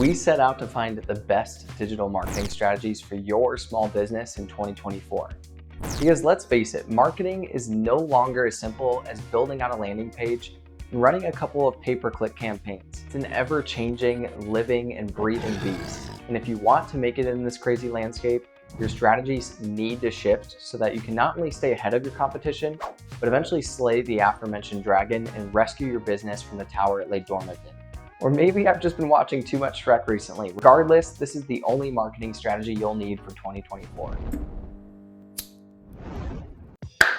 We set out to find the best digital marketing strategies for your small business in 2024. Because let's face it, marketing is no longer as simple as building out a landing page and running a couple of pay-per-click campaigns. It's an ever-changing, living and breathing beast. And if you want to make it in this crazy landscape, your strategies need to shift so that you can not only stay ahead of your competition, but eventually slay the aforementioned dragon and rescue your business from the tower it lay dormant in. Or maybe I've just been watching too much Shrek recently. Regardless, this is the only marketing strategy you'll need for 2024.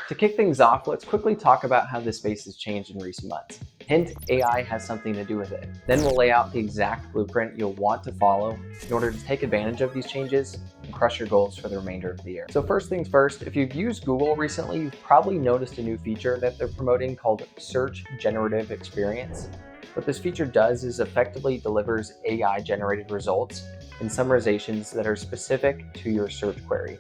To kick things off, let's quickly talk about how this space has changed in recent months. Hint, AI has something to do with it. Then we'll lay out the exact blueprint you'll want to follow in order to take advantage of these changes and crush your goals for the remainder of the year. So first things first, if you've used Google recently, you've probably noticed a new feature that they're promoting called Search Generative Experience. What this feature does is effectively delivers AI-generated results and summarizations that are specific to your search query,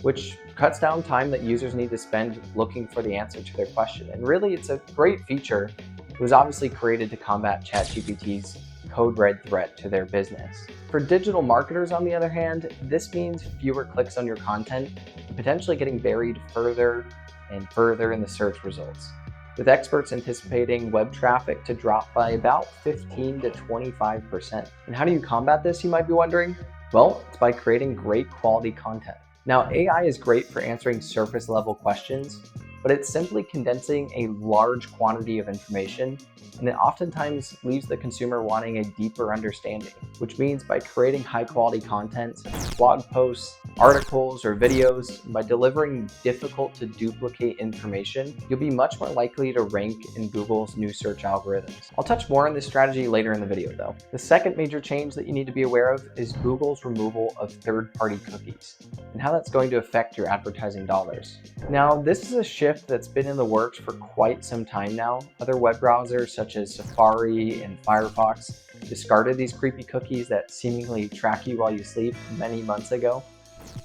which cuts down time that users need to spend looking for the answer to their question. And really, it's a great feature. It was obviously created to combat ChatGPT's code red threat to their business. For digital marketers, on the other hand, this means fewer clicks on your content and potentially getting buried further and further in the search results, with experts anticipating web traffic to drop by about 15 to 25%. And how do you combat this, you might be wondering? Well, it's by creating great quality content. Now, AI is great for answering surface level questions, but it's simply condensing a large quantity of information, and it oftentimes leaves the consumer wanting a deeper understanding, which means by creating high quality content such as blog posts, articles, or videos, by delivering difficult to duplicate information, you'll be much more likely to rank in Google's new search algorithms. I'll touch more on this strategy later in the video though. The second major change that you need to be aware of is Google's removal of third-party cookies and how that's going to affect your advertising dollars. Now, this is a shift that's been in the works for quite some time now. Other web browsers such as Safari and Firefox discarded these creepy cookies that seemingly track you while you sleep many months ago.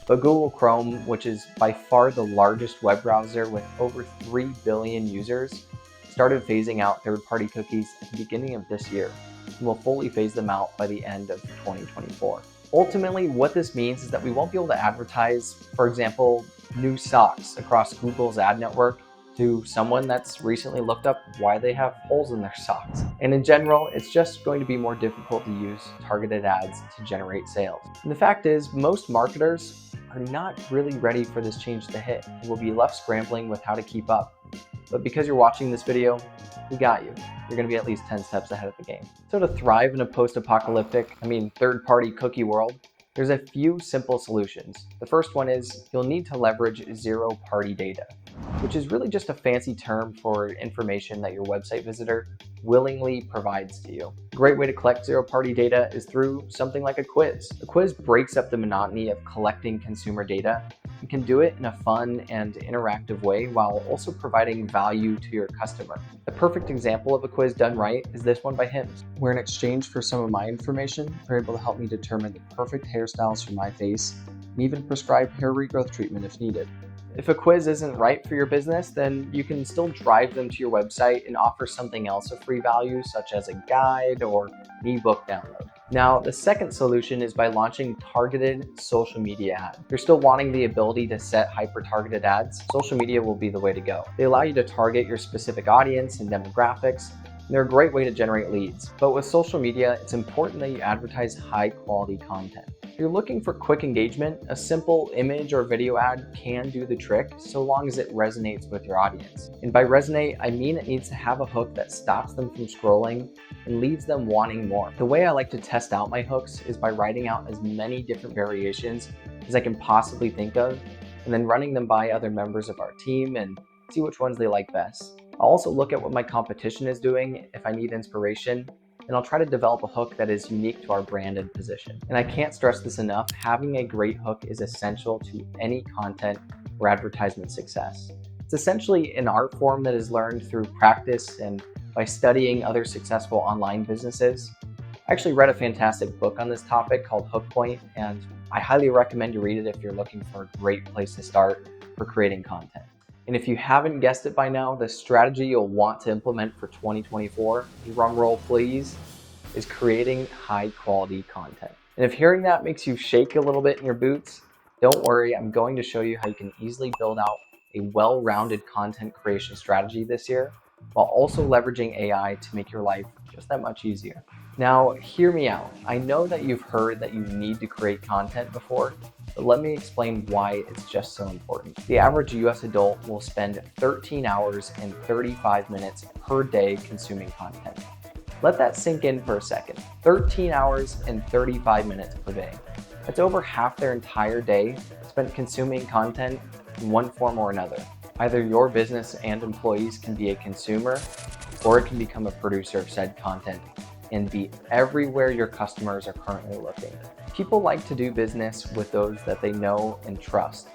But Google Chrome, which is by far the largest web browser with over 3 billion users, started phasing out third-party cookies at the beginning of this year and will fully phase them out by the end of 2024. Ultimately, what this means is that we won't be able to advertise, for example, new socks across Google's ad network to someone that's recently looked up why they have holes in their socks. And in general, it's just going to be more difficult to use targeted ads to generate sales. And the fact is, most marketers are not really ready for this change to hit and will be left scrambling with how to keep up. But because you're watching this video, we got you. You're going to be at least 10 steps ahead of the game. So to thrive in a post-apocalyptic, third-party cookie world, there's a few simple solutions. The first one is you'll need to leverage zero-party data, which is really just a fancy term for information that your website visitor willingly provides to you. A great way to collect zero-party data is through something like a quiz. A quiz breaks up the monotony of collecting consumer data and can do it in a fun and interactive way while also providing value to your customer. A perfect example of a quiz done right is this one by Hims, where in exchange for some of my information, they're able to help me determine the perfect hairstyles for my face and even prescribe hair regrowth treatment if needed. If a quiz isn't right for your business, then you can still drive them to your website and offer something else of free value, such as a guide or an ebook download. Now, the second solution is by launching targeted social media ads. If you're still wanting the ability to set hyper-targeted ads, social media will be the way to go. They allow you to target your specific audience and demographics, and they're a great way to generate leads. But with social media, it's important that you advertise high-quality content. If you're looking for quick engagement, a simple image or video ad can do the trick so long as it resonates with your audience. And by resonate, I mean it needs to have a hook that stops them from scrolling and leaves them wanting more. The way I like to test out my hooks is by writing out as many different variations as I can possibly think of, and then running them by other members of our team and see which ones they like best. I'll also look at what my competition is doing if I need inspiration, and I'll try to develop a hook that is unique to our brand and position. And I can't stress this enough, having a great hook is essential to any content or advertisement success. It's essentially an art form that is learned through practice and by studying other successful online businesses. I actually read a fantastic book on this topic called Hook Point, and I highly recommend you read it if you're looking for a great place to start for creating content. And if you haven't guessed it by now, the strategy you'll want to implement for 2024, drum roll please, is creating high quality content. And if hearing that makes you shake a little bit in your boots, don't worry, I'm going to show you how you can easily build out a well-rounded content creation strategy this year, while also leveraging AI to make your life just that much easier. Now, hear me out. I know that you've heard that you need to create content before, but let me explain why it's just so important. The average US adult will spend 13 hours and 35 minutes per day consuming content. Let that sink in for a second. 13 hours and 35 minutes per day. That's over half their entire day spent consuming content in one form or another. Either your business and employees can be a consumer, or it can become a producer of said content and be everywhere your customers are currently looking. People like to do business with those that they know and trust.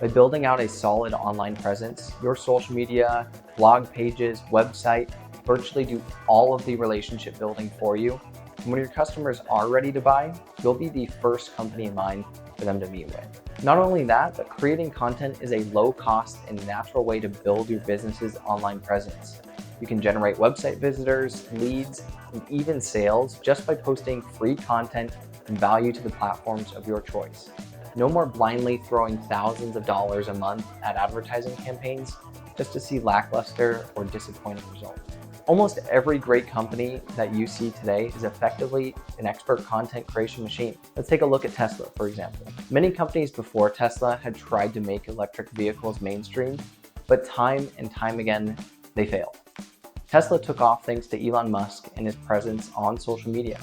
By building out a solid online presence, your social media, blog pages, website, virtually do all of the relationship building for you. And when your customers are ready to buy, you'll be the first company in mind for them to meet with. Not only that, but creating content is a low cost and natural way to build your business's online presence. You can generate website visitors, leads, and even sales just by posting free content and value to the platforms of your choice. No more blindly throwing thousands of dollars a month at advertising campaigns just to see lackluster or disappointing results. Almost every great company that you see today is effectively an expert content creation machine. Let's take a look at Tesla, for example. Many companies before Tesla had tried to make electric vehicles mainstream, but time and time again, they failed. Tesla took off thanks to Elon Musk and his presence on social media.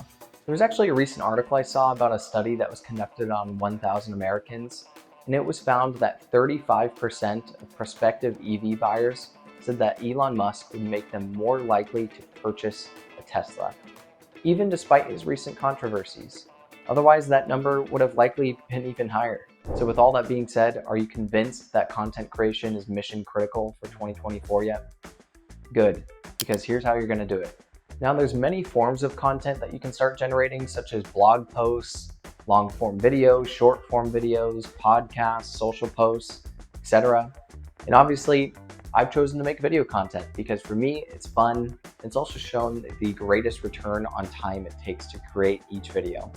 There was actually a recent article I saw about a study that was conducted on 1,000 Americans, and it was found that 35% of prospective EV buyers said that Elon Musk would make them more likely to purchase a Tesla, even despite his recent controversies. Otherwise, that number would have likely been even higher. So with all that being said, are you convinced that content creation is mission critical for 2024 yet? Good, because here's how you're going to do it. Now, there's many forms of content that you can start generating, such as blog posts, long-form videos, short-form videos, podcasts, social posts, etc. And obviously, I've chosen to make video content because for me, it's fun. It's also shown the greatest return on time it takes to create each video.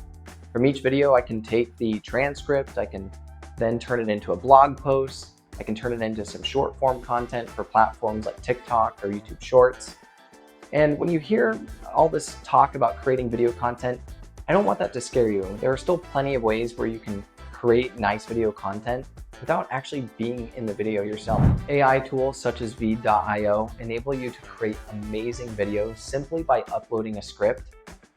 From each video, I can take the transcript, I can then turn it into a blog post, I can turn it into some short form content for platforms like TikTok or YouTube Shorts. And when you hear all this talk about creating video content, I don't want that to scare you. There are still plenty of ways where you can create nice video content without actually being in the video yourself. AI tools such as Veed.io enable you to create amazing videos simply by uploading a script.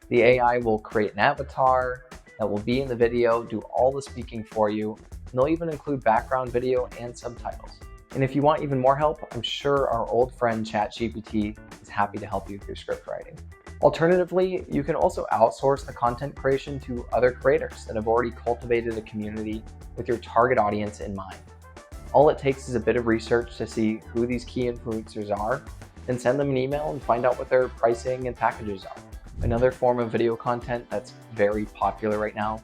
The AI will create an avatar that will be in the video, do all the speaking for you, and they'll even include background video and subtitles. And if you want even more help, I'm sure our old friend ChatGPT is happy to help you through script writing. Alternatively, you can also outsource the content creation to other creators that have already cultivated a community with your target audience in mind. All it takes is a bit of research to see who these key influencers are, then send them an email and find out what their pricing and packages are. Another form of video content that's very popular right now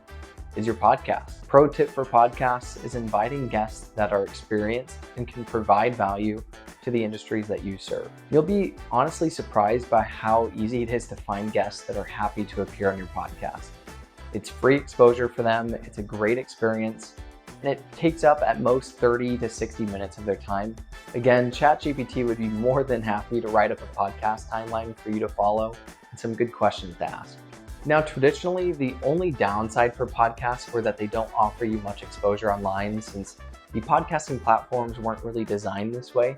is your podcast. Pro tip for podcasts is inviting guests that are experienced and can provide value to the industries that you serve. You'll be honestly surprised by how easy it is to find guests that are happy to appear on your podcast. It's free exposure for them, it's a great experience, and it takes up at most 30 to 60 minutes of their time. Again, ChatGPT would be more than happy to write up a podcast timeline for you to follow and some good questions to ask. Now, traditionally, the only downside for podcasts were that they don't offer you much exposure online since the podcasting platforms weren't really designed this way.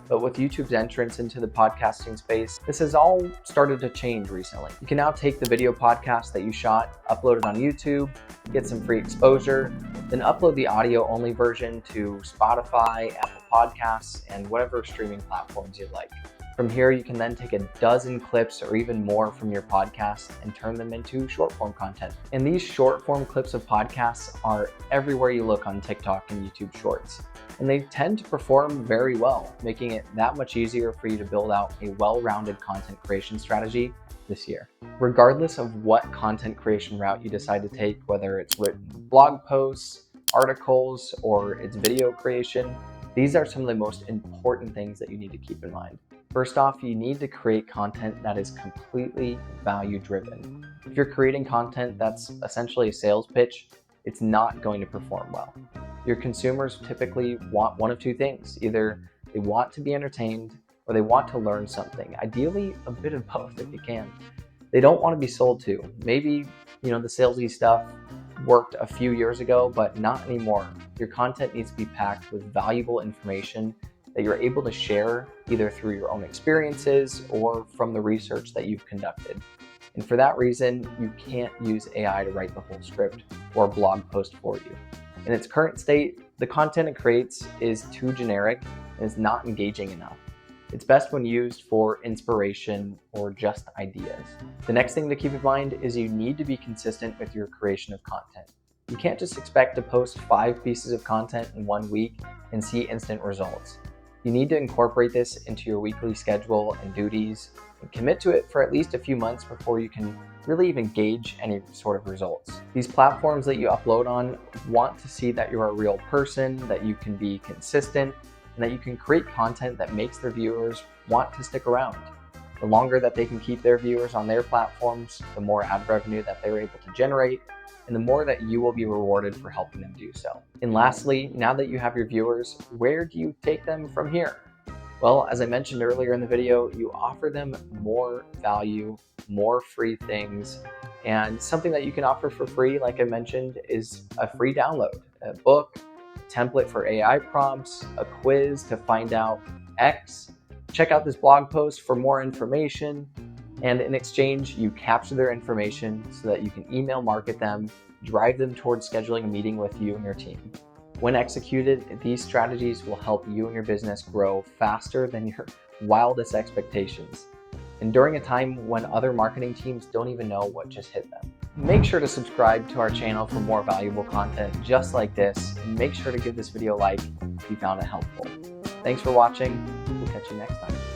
But with YouTube's entrance into the podcasting space, this has all started to change recently. You can now take the video podcast that you shot, upload it on YouTube, get some free exposure, then upload the audio-only version to Spotify, Apple Podcasts, and whatever streaming platforms you'd like. From here, you can then take a dozen clips or even more from your podcast and turn them into short-form content. And these short-form clips of podcasts are everywhere you look on TikTok and YouTube Shorts. And they tend to perform very well, making it that much easier for you to build out a well-rounded content creation strategy this year. Regardless of what content creation route you decide to take, whether it's written blog posts, articles, or it's video creation, these are some of the most important things that you need to keep in mind. First off, you need to create content that is completely value-driven. If you're creating content that's essentially a sales pitch, it's not going to perform well. Your consumers typically want one of two things. Either they want to be entertained or they want to learn something. Ideally, a bit of both if you can. They don't want to be sold to. Maybe, the salesy stuff worked a few years ago, but not anymore. Your content needs to be packed with valuable information that you're able to share either through your own experiences or from the research that you've conducted. And for that reason, you can't use AI to write the whole script or blog post for you. In its current state, the content it creates is too generic and is not engaging enough. It's best when used for inspiration or just ideas. The next thing to keep in mind is you need to be consistent with your creation of content. You can't just expect to post 5 pieces of content in 1 week and see instant results. You need to incorporate this into your weekly schedule and duties and commit to it for at least a few months before you can really even gauge any sort of results. These platforms that you upload on want to see that you're a real person, that you can be consistent, and that you can create content that makes their viewers want to stick around. The longer that they can keep their viewers on their platforms, the more ad revenue that they're able to generate, and the more that you will be rewarded for helping them do so. And lastly, now that you have your viewers, where do you take them from here? Well, as I mentioned earlier in the video, you offer them more value, more free things, and something that you can offer for free, like I mentioned, is a free download, a book, template for AI prompts, a quiz to find out X. Check out this blog post for more information, and in exchange, you capture their information so that you can email market them, drive them towards scheduling a meeting with you and your team. When executed, these strategies will help you and your business grow faster than your wildest expectations, and during a time when other marketing teams don't even know what just hit them. Make sure to subscribe to our channel for more valuable content just like this, and make sure to give this video a like if you found it helpful. Thanks for watching. We'll catch you next time.